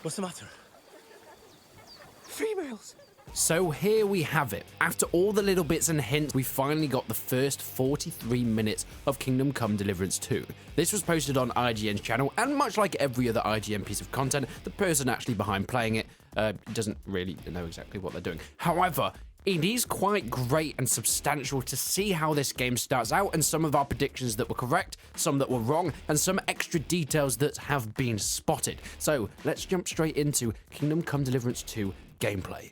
What's the matter? Females! So here we have it. After all the little bits and hints, we finally got the first 43 minutes of Kingdom Come Deliverance 2. This was posted on IGN's channel, and much like every other IGN piece of content, the person actually behind playing it doesn't really know exactly what they're doing. However, it is quite great and substantial to see how this game starts out, and some of our predictions that were correct, some that were wrong, and some extra details that have been spotted. So let's jump straight into Kingdom Come Deliverance 2 gameplay.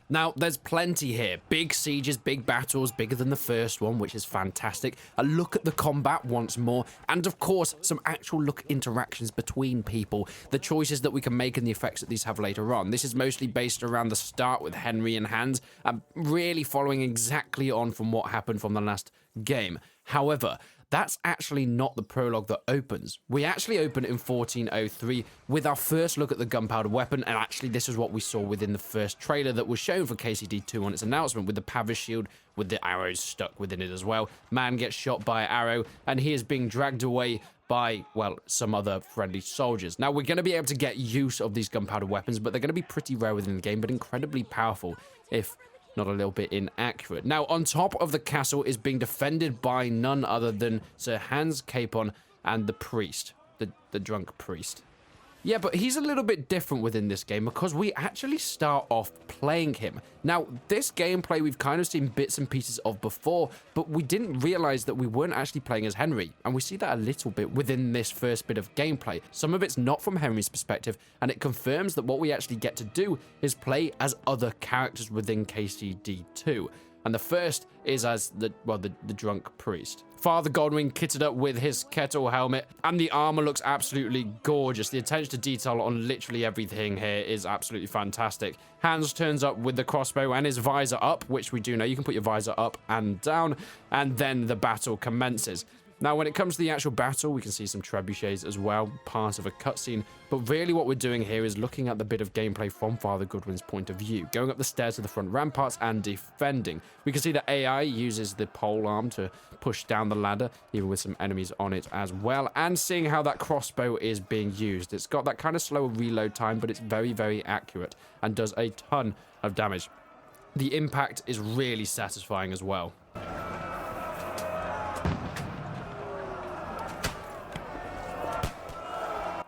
Now, there's plenty here. Big sieges, big battles, bigger than the first one, which is fantastic. A look at the combat once more, and of course, some actual look interactions between people, the choices that we can make and the effects that these have later on. This is mostly based around the start with Henry and Hans, really following exactly on from what happened from the last game. However, that's actually not the prologue that opens. We actually open in 1403 with our first look at the gunpowder weapon, and actually this is what we saw within the first trailer that was shown for KCD2 on its announcement, with the Pavis shield with the arrows stuck within it as well. Man gets shot by an arrow, and he is being dragged away by, well, some other friendly soldiers. Now, we're going to be able to get use of these gunpowder weapons, but they're going to be pretty rare within the game, but incredibly powerful, if not a little bit inaccurate. Now, on top of the castle is being defended by none other than Sir Hans Capon and the priest, the drunk priest. Yeah, but he's a little bit different within this game because we actually start off playing him. Now, this gameplay we've kind of seen bits and pieces of before, but we didn't realize that we weren't actually playing as Henry, and we see that a little bit within this first bit of gameplay. Some of it's not from Henry's perspective, and it confirms that what we actually get to do is play as other characters within KCD2. And the first is as the drunk priest. Father Godwin kitted up with his kettle helmet, and the armor looks absolutely gorgeous. The attention to detail on literally everything here is absolutely fantastic. Hans turns up with the crossbow and his visor up, which we do know you can put your visor up and down, and then the battle commences. Now, when it comes to the actual battle, we can see some trebuchets as well, part of a cutscene, but really what we're doing here is looking at the bit of gameplay from Father Godwin's point of view, going up the stairs to the front ramparts and defending. We can see that AI uses the pole arm to push down the ladder, even with some enemies on it as well, and seeing how that crossbow is being used. It's got that kind of slower reload time, but it's very, very accurate and does a ton of damage. The impact is really satisfying as well.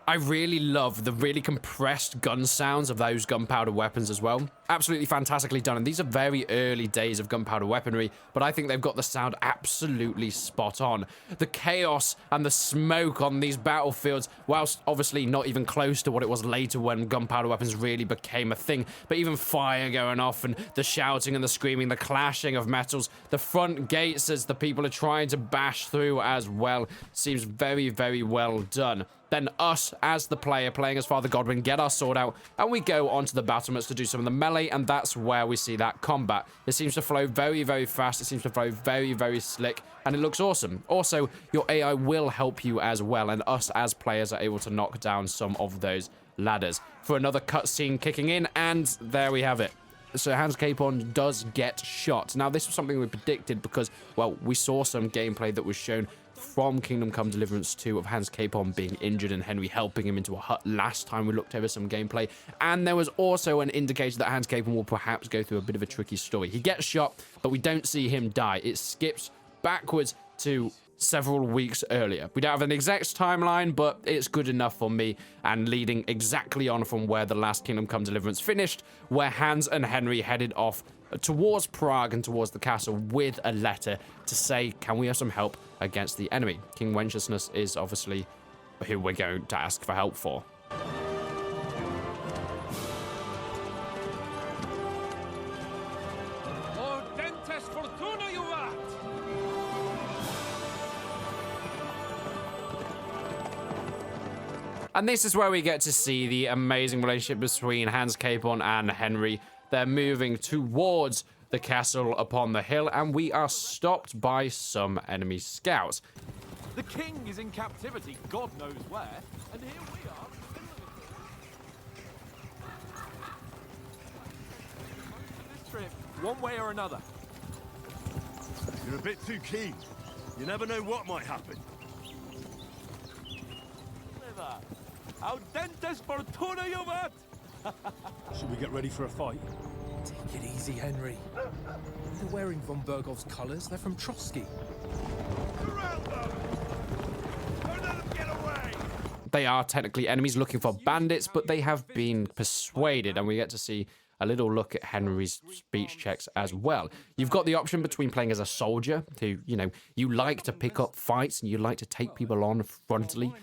I really love the really compressed gun sounds of those gunpowder weapons as well. Absolutely fantastically done. And these are very early days of gunpowder weaponry, but I think they've got the sound absolutely spot on. The chaos and the smoke on these battlefields, whilst obviously not even close to what it was later when gunpowder weapons really became a thing, but even fire going off and the shouting and the screaming, the clashing of metals, the front gates as the people are trying to bash through as well, seems very, very well done. Then us, as the player, playing as Father Godwin, get our sword out, and we go onto the battlements to do some of the melee, and that's where we see that combat. It seems to flow very, very fast, it seems to flow very, very slick, and it looks awesome. Also, your AI will help you as well, and us as players are able to knock down some of those ladders. For another cutscene kicking in, and there we have it. So Hans Capon does get shot. Now, this was something we predicted because, well, we saw some gameplay that was shown from Kingdom Come Deliverance 2 of Hans Capon being injured and Henry helping him into a hut last time we looked over some gameplay. And there was also an indicator that Hans Capon will perhaps go through a bit of a tricky story. He gets shot, but we don't see him die. It skips backwards to several weeks earlier. We don't have an exact timeline, but it's good enough for me, and leading exactly on from where the last Kingdom Come Deliverance finished, where Hans and Henry headed off towards Prague and towards the castle with a letter to say, can we have some help against the enemy? King Wenceslas is obviously who we're going to ask for help for. And this is where we get to see the amazing relationship between Hans Capon and Henry. They're moving towards the castle upon the hill, and we are stopped by some enemy scouts. The king is in captivity, God knows where, and here we are. This trip, one way or another. You're a bit too keen. You never know what might happen. Never. Valor! Audentes fortuna juvat! Should we get ready for a fight? Take it easy, Henry. They're wearing von Bergov's colours. They're from Trotsky. Surround them! Don't let them get away! They are technically enemies looking for bandits, but they have been persuaded, and we get to see a little look at Henry's speech checks as well. You've got the option between playing as a soldier, who, you like to pick up fights and you like to take people on frontally,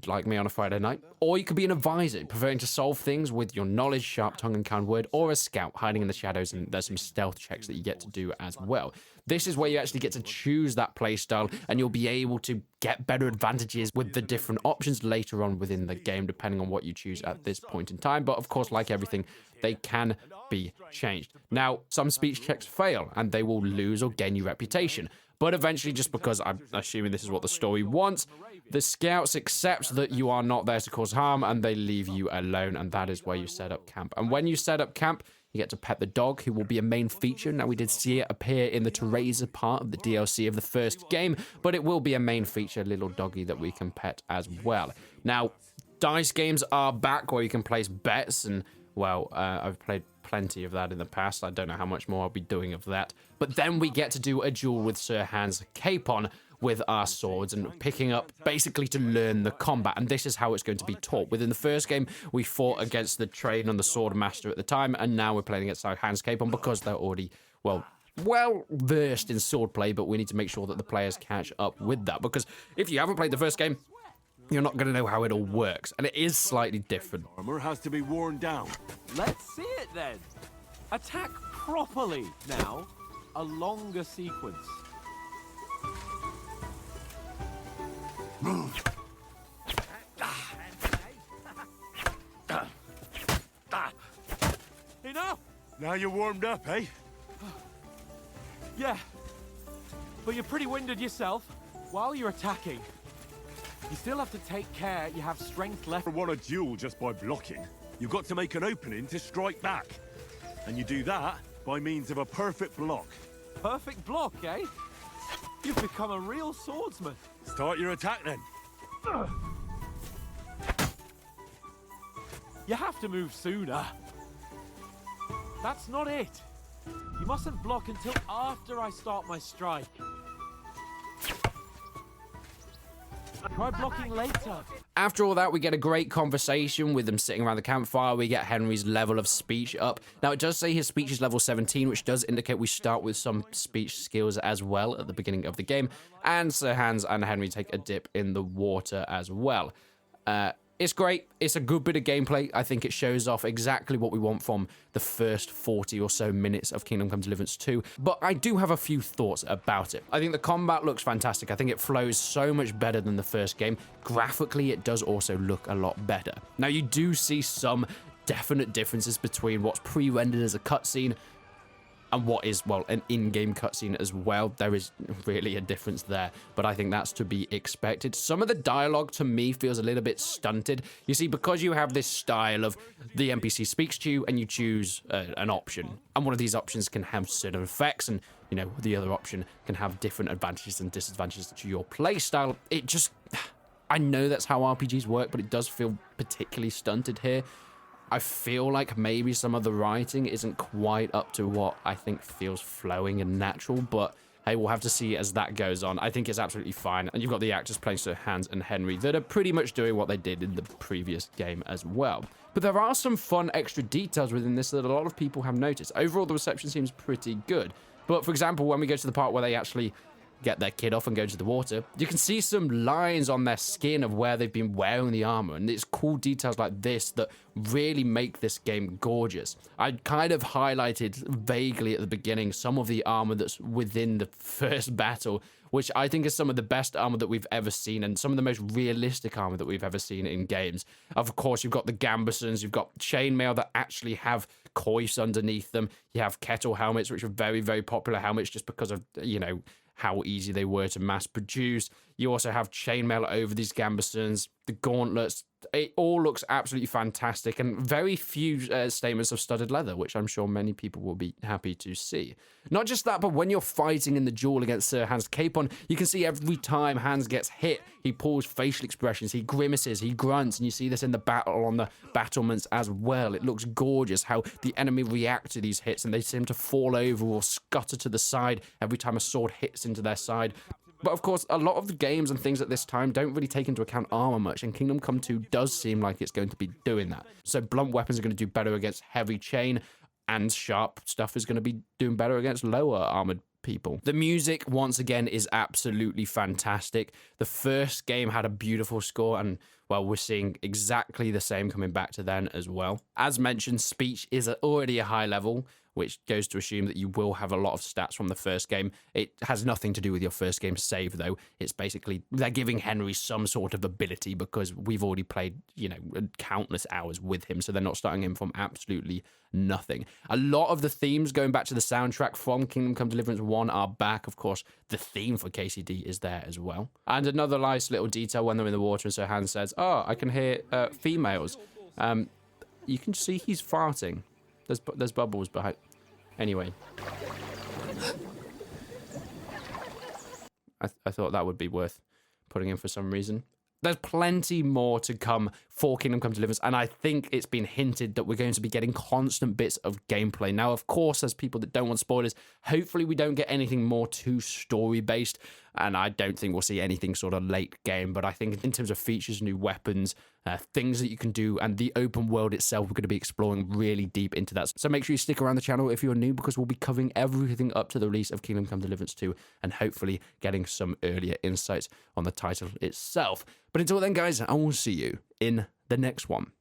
like me on a Friday night. Or you could be an advisor, preferring to solve things with your knowledge, sharp tongue and kind word, or a scout hiding in the shadows, and there's some stealth checks that you get to do as well. This is where you actually get to choose that playstyle, and you'll be able to get better advantages with the different options later on within the game, depending on what you choose at this point in time. But of course, like everything, they can be changed. Now, some speech checks fail, and they will lose or gain you reputation. But eventually, just because I'm assuming this is what the story wants, the scouts accept that you are not there to cause harm, and they leave you alone, and that is where you set up camp. And when you set up camp, you get to pet the dog, who will be a main feature. Now, we did see it appear in the Teresa part of the DLC of the first game, but it will be a main feature, little doggy that we can pet as well. Now, dice games are back where you can place bets, and, well, I've played plenty of that in the past. I don't know how much more I'll be doing of that. But then we get to do a duel with Sir Hans Capon with our swords and picking up basically to learn the combat, and this is how it's going to be taught. Within the first game, we fought against the train and the sword master at the time, and now we're playing against Sir Hans Capon because they're already, well versed in swordplay, but we need to make sure that the players catch up with that, because if you haven't played the first game, you're not going to know how it all works, and it is slightly different. Armor has to be worn down. Let's see it then. Attack properly now. A longer sequence. Enough! Now you're warmed up, eh? Yeah. But you're pretty winded yourself. While you're attacking, you still have to take care you have strength left. Never won a duel just by blocking. You've got to make an opening to strike back. And you do that by means of a perfect block. Perfect block, eh? You've become a real swordsman. Start your attack then. You have to move sooner. That's not it. You mustn't block until after I start my strike. Try blocking later. After all that, we get a great conversation with them sitting around the campfire. We get Henry's level of speech up. Now, it does say his speech is level 17, which does indicate we start with some speech skills as well at the beginning of the game. And Sir Hans and Henry take a dip in the water as well. It's great. It's a good bit of gameplay. I think it shows off exactly what we want from the first 40 or so minutes of Kingdom Come Deliverance 2. But I do have a few thoughts about it. I think the combat looks fantastic. I think it flows so much better than the first game. Graphically, it does also look a lot better. Now, you do see some definite differences between what's pre-rendered as a cutscene and what is, well, an in-game cutscene as well. There is really a difference there, but I think that's to be expected. Some of the dialogue, to me, feels a little bit stunted. You see, because you have this style of the NPC speaks to you and you choose an option, and one of these options can have certain effects, and, the other option can have different advantages and disadvantages to your playstyle. It just... I know that's how RPGs work, but it does feel particularly stunted here. I feel like maybe some of the writing isn't quite up to what I think feels flowing and natural, but hey, we'll have to see as that goes on. I think it's absolutely fine, and you've got the actors playing Sir Hans and Henry that are pretty much doing what they did in the previous game as well. But there are some fun extra details within this that a lot of people have noticed. Overall, the reception seems pretty good. But for example, when we go to the part where they actually get their kid off and go to the water, you can see some lines on their skin of where they've been wearing the armor, and it's cool details like this that really make this game gorgeous. I kind of highlighted vaguely at the beginning some of the armor that's within the first battle, which I think is some of the best armor that we've ever seen, and some of the most realistic armor that we've ever seen in games. Of course, you've got the gambesons, you've got chainmail that actually have coifs underneath them, you have kettle helmets, which are very, very popular helmets just because of, how easy they were to mass produce. You also have chainmail over these gambesons, the gauntlets, it all looks absolutely fantastic, and very few statements of studded leather, which I'm sure many people will be happy to see. Not just that, but when you're fighting in the duel against Sir Hans Capon, you can see every time Hans gets hit, he pulls facial expressions, he grimaces, he grunts, and you see this in the battle on the battlements as well. It looks gorgeous how the enemy react to these hits, and they seem to fall over or scutter to the side every time a sword hits into their side. But of course, a lot of the games and things at this time don't really take into account armor much, and Kingdom Come 2 does seem like it's going to be doing that. So blunt weapons are going to do better against heavy chain, and sharp stuff is going to be doing better against lower armored people. The music, once again, is absolutely fantastic. The first game had a beautiful score, and well, we're seeing exactly the same coming back to then as well. As mentioned, speech is already a high level, which goes to assume that you will have a lot of stats from the first game. It has nothing to do with your first game save, though. It's basically, they're giving Henry some sort of ability because we've already played, countless hours with him, so they're not starting him from absolutely nothing. A lot of the themes going back to the soundtrack from Kingdom Come Deliverance 1 are back. Of course, the theme for KCD is there as well. And another nice little detail when they're in the water and Sir Hans says, "Oh, I can hear females." You can see he's farting. There's bubbles behind. Anyway. I thought that would be worth putting in for some reason. There's plenty more to come for Kingdom Come Deliverance, and I think it's been hinted that we're going to be getting constant bits of gameplay. Now, of course, as people that don't want spoilers, hopefully we don't get anything more too story-based, and I don't think we'll see anything sort of late game, but I think in terms of features, new weapons, things that you can do, and the open world itself, we're going to be exploring really deep into that. So make sure you stick around the channel if you're new, because we'll be covering everything up to the release of Kingdom Come Deliverance 2, and hopefully getting some earlier insights on the title itself. But until then, guys, I will see you in the next one.